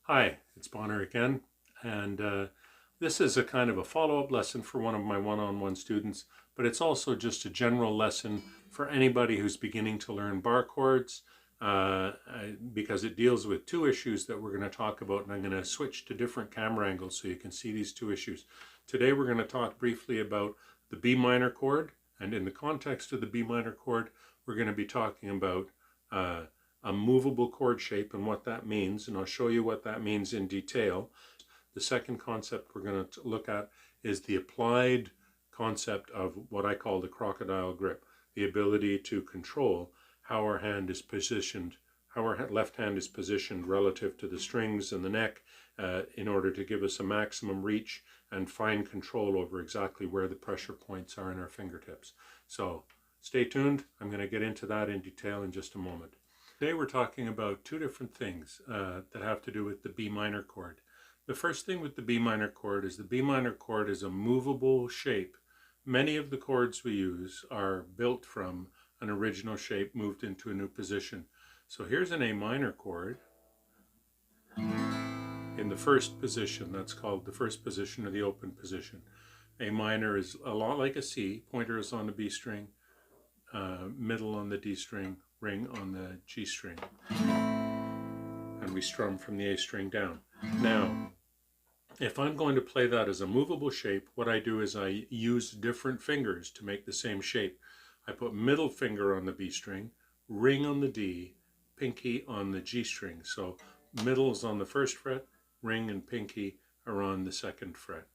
Hi, it's Bonner again, and this is a kind of a follow-up lesson for one of my one-on-one students, but it's also just a general lesson for anybody who's beginning to learn bar chords, because it deals with two issues that we're going to talk about, and I'm going to switch to different camera angles so you can see these two issues. Today we're going to talk briefly about the B minor chord, and in the context of the B minor chord, we're going to be talking about a movable chord shape and what that means, and I'll show you what that means in detail. The second concept we're going to look at is the applied concept of what I call the crocodile grip, the ability to control how our hand is positioned, how our left hand is positioned relative to the strings and the neck, in order to give us a maximum reach and fine control over exactly where the pressure points are in our fingertips. So stay tuned. I'm going to get into that in detail in just a moment. Today we're talking about two different things that have to do with the B minor chord. The first thing with the B minor chord is the B minor chord is a movable shape. Many of the chords we use are built from an original shape moved into a new position. So here's an A minor chord in the first position. That's called the first position or the open position. A minor is a lot like a C. Pointer is on the B string, middle on the D string, ring on the G string, and we strum from the A string down. Now, if I'm going to play that as a movable shape, what I do is I use different fingers to make the same shape. I put middle finger on the B string, ring on the D, pinky on the G string. So middle is on the first fret, ring and pinky are on the second fret.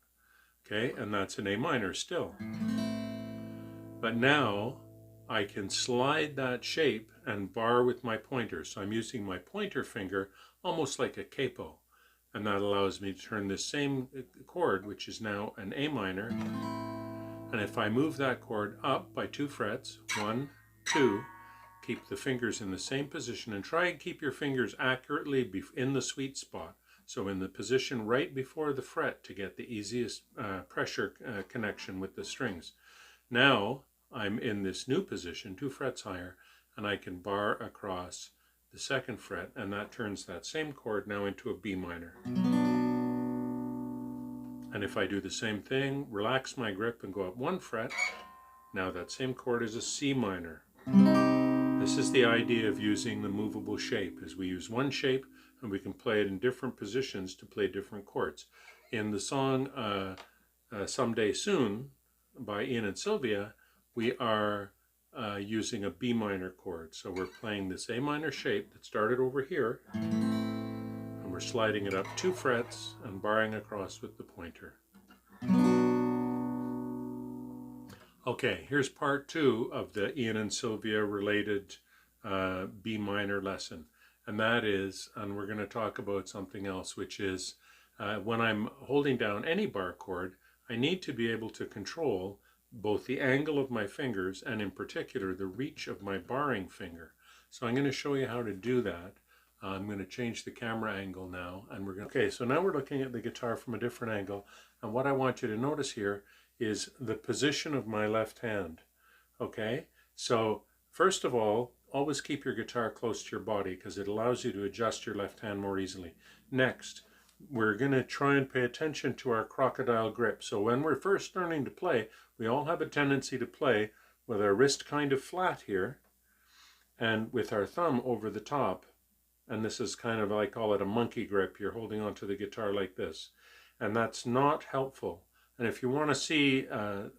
Okay, and that's an A minor still. But now I can slide that shape and bar with my pointer. So I'm using my pointer finger almost like a capo. And that allows me to turn this same chord, which is now an A minor. And if I move that chord up by 2 frets, 1, 2, keep the fingers in the same position and try and keep your fingers accurately in the sweet spot. So in the position right before the fret to get the easiest pressure connection with the strings. Now I'm in this new position, 2 frets higher, and I can bar across the second fret, and that turns that same chord now into a B minor. And if I do the same thing, relax my grip and go up 1 fret, now that same chord is a C minor. This is the idea of using the movable shape, is we use one shape and we can play it in different positions to play different chords. In the song Someday Soon by Ian and Sylvia, we are using a B minor chord. So we're playing this A minor shape that started over here, and we're sliding it up 2 frets and barring across with the pointer. Okay, here's part 2 of the Ian and Sylvia related B minor lesson. And that is, and we're going to talk about something else, which is when I'm holding down any bar chord, I need to be able to control both the angle of my fingers and in particular the reach of my barring finger. So I'm going to show you how to do that. I'm going to change the camera angle now, and we're going to... Okay, so now we're looking at the guitar from a different angle, and what I want you to notice here is the position of my left hand. Okay, so first of all, always keep your guitar close to your body because it allows you to adjust your left hand more easily. Next, we're going to try and pay attention to our crocodile grip. So when we're first learning to play, we all have a tendency to play with our wrist kind of flat here and with our thumb over the top. And this is kind of, I call it a monkey grip. You're holding onto the guitar like this. And that's not helpful. And if you want to see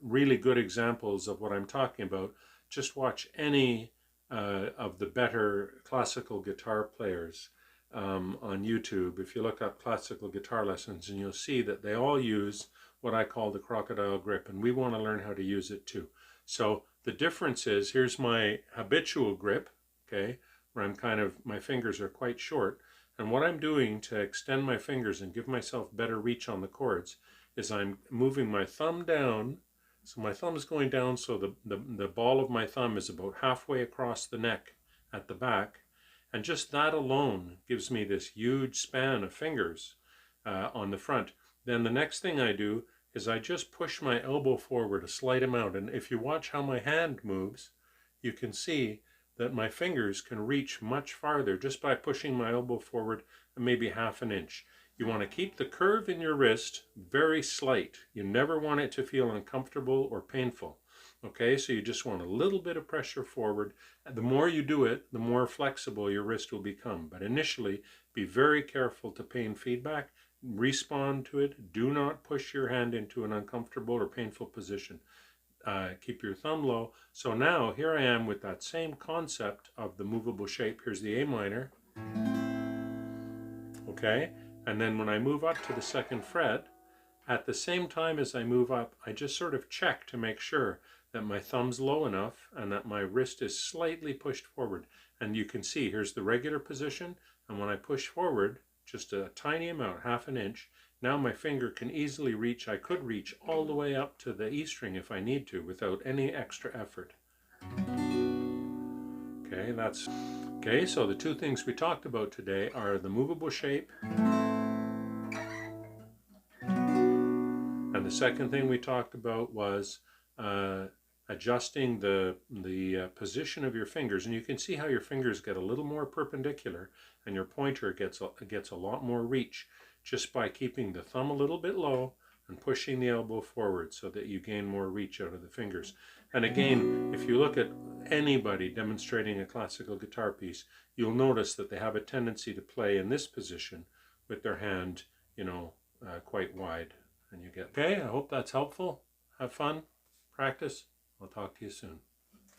really good examples of what I'm talking about, just watch any of the better classical guitar players on YouTube. If you look up classical guitar lessons, and you'll see that they all use what I call the crocodile grip, and we want to learn how to use it too. So the difference is, here's my habitual grip, okay, where I'm kind of, my fingers are quite short, and what I'm doing to extend my fingers and give myself better reach on the chords is I'm moving my thumb down. So my thumb is going down, so the ball of my thumb is about halfway across the neck at the back, and just that alone gives me this huge span of fingers on the front. Then the next thing I do is I just push my elbow forward a slight amount, and if you watch how my hand moves, you can see that my fingers can reach much farther just by pushing my elbow forward maybe half an inch. You want to keep the curve in your wrist very slight. You never want it to feel uncomfortable or painful. Okay, so you just want a little bit of pressure forward. The more you do it, the more flexible your wrist will become. But initially, be very careful to pain feedback. Respond to it. Do not push your hand into an uncomfortable or painful position. Keep your thumb low. So now here I am with that same concept of the movable shape. Here's the A minor. Okay, and then when I move up to the second fret, at the same time as I move up, I just sort of check to make sure that my thumb's low enough and that my wrist is slightly pushed forward. And you can see here's the regular position, and when I push forward just a tiny amount, half an inch, now my finger can easily reach, I could reach all the way up to the E string if I need to without any extra effort. Okay, so the two things we talked about today are the movable shape, and the second thing we talked about was adjusting the position of your fingers. And you can see how your fingers get a little more perpendicular and your pointer gets a lot more reach just by keeping the thumb a little bit low and pushing the elbow forward so that you gain more reach out of the fingers. And again, if you look at anybody demonstrating a classical guitar piece, you'll notice that they have a tendency to play in this position with their hand, quite wide. And you get, okay, I hope that's helpful. Have fun, practice. I'll talk to you soon.